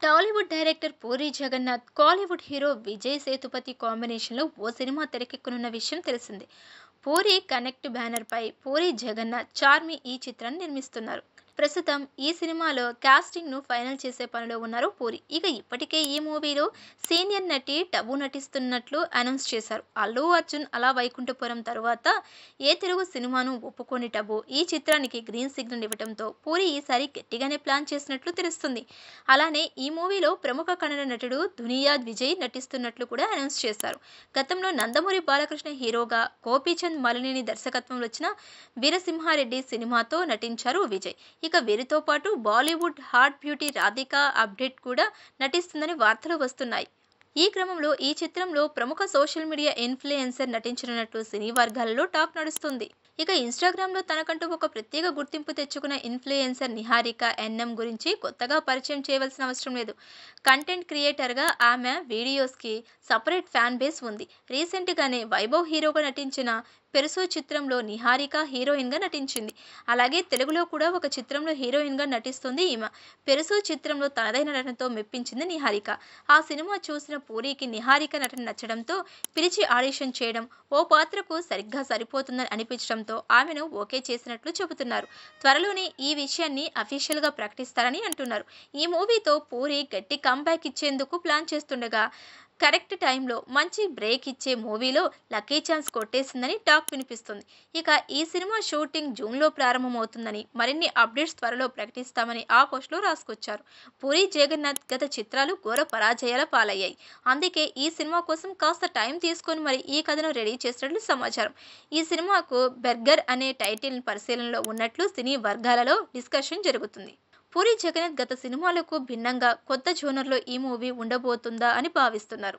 Tollywood director puri Jagannadh, Kollywood hero Vijay Sethupathi కాంబినేషన్‌లో ఓ cinema తెరకెక్కనున్న విషయం తెలిసిందే. పూరి కనెక్ట్ బ్యానర్‌పై పూరి జగన్నాథ్, చార్మి ఈ చిత్రాన్ని నిర్మిస్తున్నారు. ప్రస్తుతం ఈ సినిమాలో కాస్టింగ్‌ను ఫైనల్ చేసే పనిలో ఉన్నారు పూరి. ఇక ఇప్పటికే ఈ మూవీలో సీనియర్ నటి టబు నటిస్తున్నట్లు అనౌన్స్ చేశారు. అల్లు అర్జున్ అల వైకుంఠపురం తరువాత ఏ తెలుగు సినిమాను ఒప్పుకోని టబు ఈ చిత్రానికి గ్రీన్ సిగ్నల్ ఇవ్వడంతో పూరి ఈసారి గట్టిగానే ప్లాన్ చేసినట్లు తెలుస్తుంది. అలానే ఈ మూవీలో ప్రముఖ కన్నడ నటుడు దునియాద్ విజయ్ నటిస్తున్నట్లు కూడా అనౌన్స్ చేశారు. గతంలో నందమూరి బాలకృష్ణ హీరోగా, గోపీచంద్ మలినేని దర్శకత్వంలో వచ్చిన వీరసింహారెడ్డి సినిమాతో నటించారు విజయ్. ఇక వీరితో పాటు Bollywood hot beauty Radhika update కూడా నటిస్తుందని వార్తలు వస్తున్నాయి. ఈ క్రమంలో ఈ చిత్రంలో ప్రముఖ సోషల్ మీడియా ఇన్ఫ్లుయెన్సర్ నటించనున్నట్లు సినీ వర్గాలలో టాక్ నడుస్తుంది. ఇక ఇన్‌స్టాగ్రామ్‌లో తనకంటూ ఒక ప్రత్యేక గుర్తింపు తెచ్చుకున్న ఇన్ఫ్లుయెన్సర్ నిహారిక ఎన్ఎం గురించి కొత్తగా పరిచయం చేయవలసిన అవసరం లేదు. కంటెంట్ క్రియేటర్‌గా ఆమె వీడియోస్‌కి సెపరేట్ ఫ్యాన్ బేస్ ఉంది. రీసెంట్‌గానే వైభవ్ హీరోగా నటించిన 'పెరుసు' చిత్రంలో నిహారిక హీరోయిన్‌గా నటించింది. అలాగే తెలుగులో కూడా ఒక చిత్రంలో హీరోయిన్‌గా నటిస్తుంది ఈమె. 'పెరుసు' చిత్రంలో తనదైన నటనతో మెప్పించింది నిహారిక. ఆ సినిమా చూసిన పూరికి నిహారిక నటన నచ్చడంతో పిలిచి ఆడిషన్ చేయడం, ఓ పాత్రకు సరిగ్గా సరిపోతుందని అనిపించడంతో ఆమెను ఓకే చేసినట్లు చెబుతున్నారు. త్వరలోనే ఈ విషయాన్ని అఫీషియల్‌గా ప్రకటిస్తారని అంటున్నారు. ఈ మూవీతో పూరి గట్టి కమ్‌బ్యాక్ ఇచ్చేందుకు ప్లాన్ చేస్తుండగా, కరెక్ట్ టైంలో మంచి బ్రేక్ ఇచ్చే మూవీలో లక్కీ ఛాన్స్ కొట్టేసిందని టాక్ వినిపిస్తుంది. ఇక ఈ సినిమా షూటింగ్ జూన్‌లో ప్రారంభమవుతుందని, మరిన్ని అప్డేట్స్ త్వరలో ప్రకటిస్తామని ఆ పోస్ట్‌లో రాసుకొచ్చారు. పూరి జగన్నాథ్ గత చిత్రాలు ఘోర పరాజయాల పాలయ్యాయి. అందుకే ఈ సినిమా కోసం కాస్త టైం తీసుకొని మరి ఈ కథను రెడీ చేసినట్లు సమాచారం. ఈ సినిమాకు 'బెర్గర్' అనే టైటిల్ పరిశీలనలో ఉన్నట్లు సినీ వర్గాలలో డిస్కషన్ జరుగుతుంది. పూరి జగన్నాథ్ గత సినిమాలకు భిన్నంగా కొత్త జోనర్‌లో ఈ మూవీ ఉండబోతుందా అని భావిస్తున్నారు.